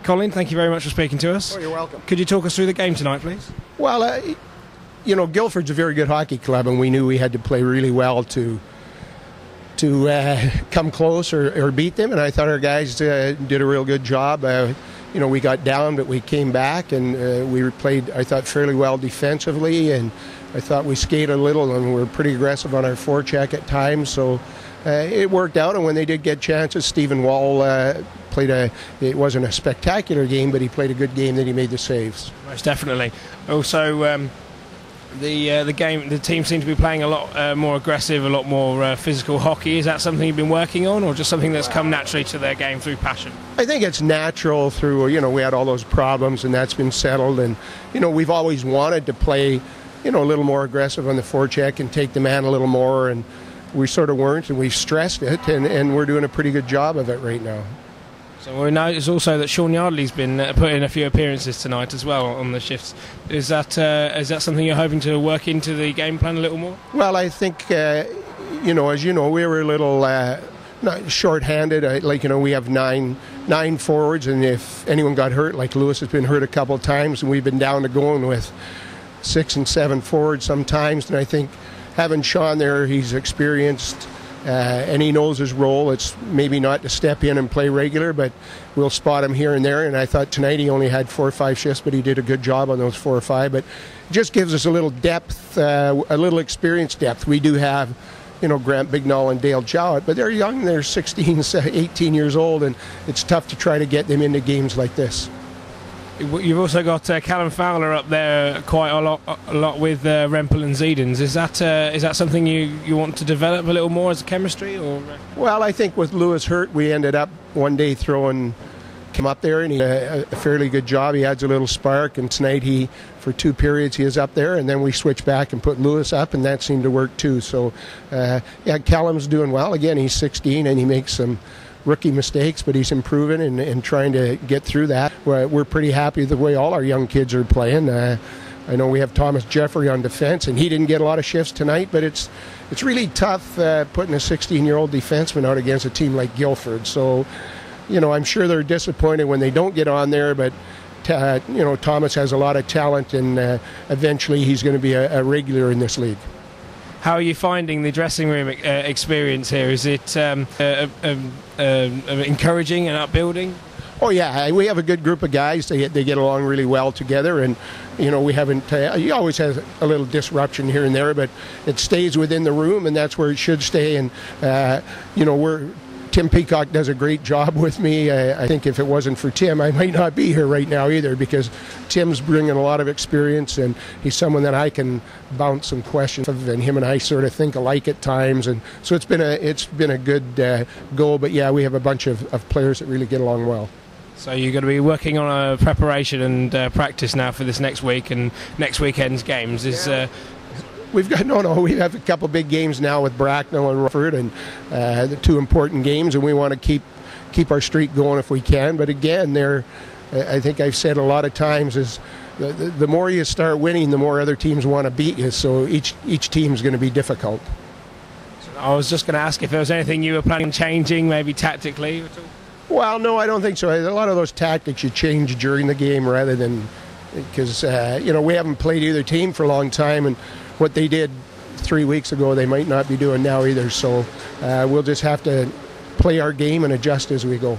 Colin, thank you very much for speaking to us. Oh, you're welcome. Could you talk us through the game tonight, please? Well, Guildford's a very good hockey club, and we knew we had to play really well to come close or beat them, and I thought our guys did a real good job. We got down, but we came back, and we played, I thought, fairly well defensively, and I thought we skated a little, and we were pretty aggressive on our forecheck at times, so it worked out. And when they did get chances, Stephen Wall it wasn't a spectacular game, but he played a good game that he made the saves. Most definitely. Also, the team seemed to be playing a lot more aggressive, a lot more physical hockey. Is that something you've been working on, or just something that's come naturally to their game through passion? I think it's natural through, we had all those problems, and that's been settled. And, we've always wanted to play, a little more aggressive on the forecheck and take the man a little more, and we sort of weren't, and we've stressed it, and we're doing a pretty good job of it right now. So we noticed also that Sean Yardley's been put in a few appearances tonight as well on the shifts. Is that something you're hoping to work into the game plan a little more? Well, I think, as you know, we were a little not short-handed. We have nine forwards, and if anyone got hurt, like Lewis has been hurt a couple of times, and we've been down to going with 6 and 7 forwards sometimes. And I think having Sean there, he's experienced. And he knows his role. It's maybe not to step in and play regular, but we'll spot him here and there. And I thought tonight he only had 4 or 5 shifts, but he did a good job on those 4 or 5. But it just gives us a little depth, a little experience depth. We do have, Grant Bignall and Dale Jowett, but they're young. They're 16, 18 years old, and it's tough to try to get them into games like this. You've also got Callum Fowler up there quite a lot with Rempel and Zedens. Is that something you want to develop a little more as a chemistry? Or? Well, I think with Lewis hurt, we ended up one day throwing him up there, and he did a fairly good job. He adds a little spark, and tonight for 2 periods he is up there, and then we switched back and put Lewis up, and that seemed to work too. So, Callum's doing well. Again, he's 16, and he makes some rookie mistakes, but he's improving and trying to get through that. We're pretty happy with the way all our young kids are playing. I know we have Thomas Jeffrey on defense, and he didn't get a lot of shifts tonight, but it's really tough putting a 16-year-old defenseman out against a team like Guildford. So, I'm sure they're disappointed when they don't get on there, but Thomas has a lot of talent, and eventually he's going to be a regular in this league. How are you finding the dressing room experience here? Is it encouraging and upbuilding? Oh yeah, we have a good group of guys. They get along really well together, and we haven't. You always have a little disruption here and there, but it stays within the room, and that's where it should stay. And Tim Peacock does a great job with me. I think if it wasn't for Tim, I might not be here right now either, because Tim's bringing a lot of experience, and he's someone that I can bounce some questions of, and him and I sort of think alike at times, and so it's been a good goal. But yeah, we have a bunch of players that really get along well. So you're going to be working on a preparation and practice now for this next week and next weekend's games. We have a couple big games now with Bracknell and Rufford, and the 2 important games, and we want to keep our streak going if we can. But again, I think I've said a lot of times, is the more you start winning, the more other teams want to beat you. So each team is going to be difficult. I was just going to ask if there was anything you were planning on changing, maybe tactically at all. Well, no, I don't think so. A lot of those tactics you change during the game rather than, because we haven't played either team for a long time, and what they did 3 weeks ago they might not be doing now either. So we'll just have to play our game and adjust as we go.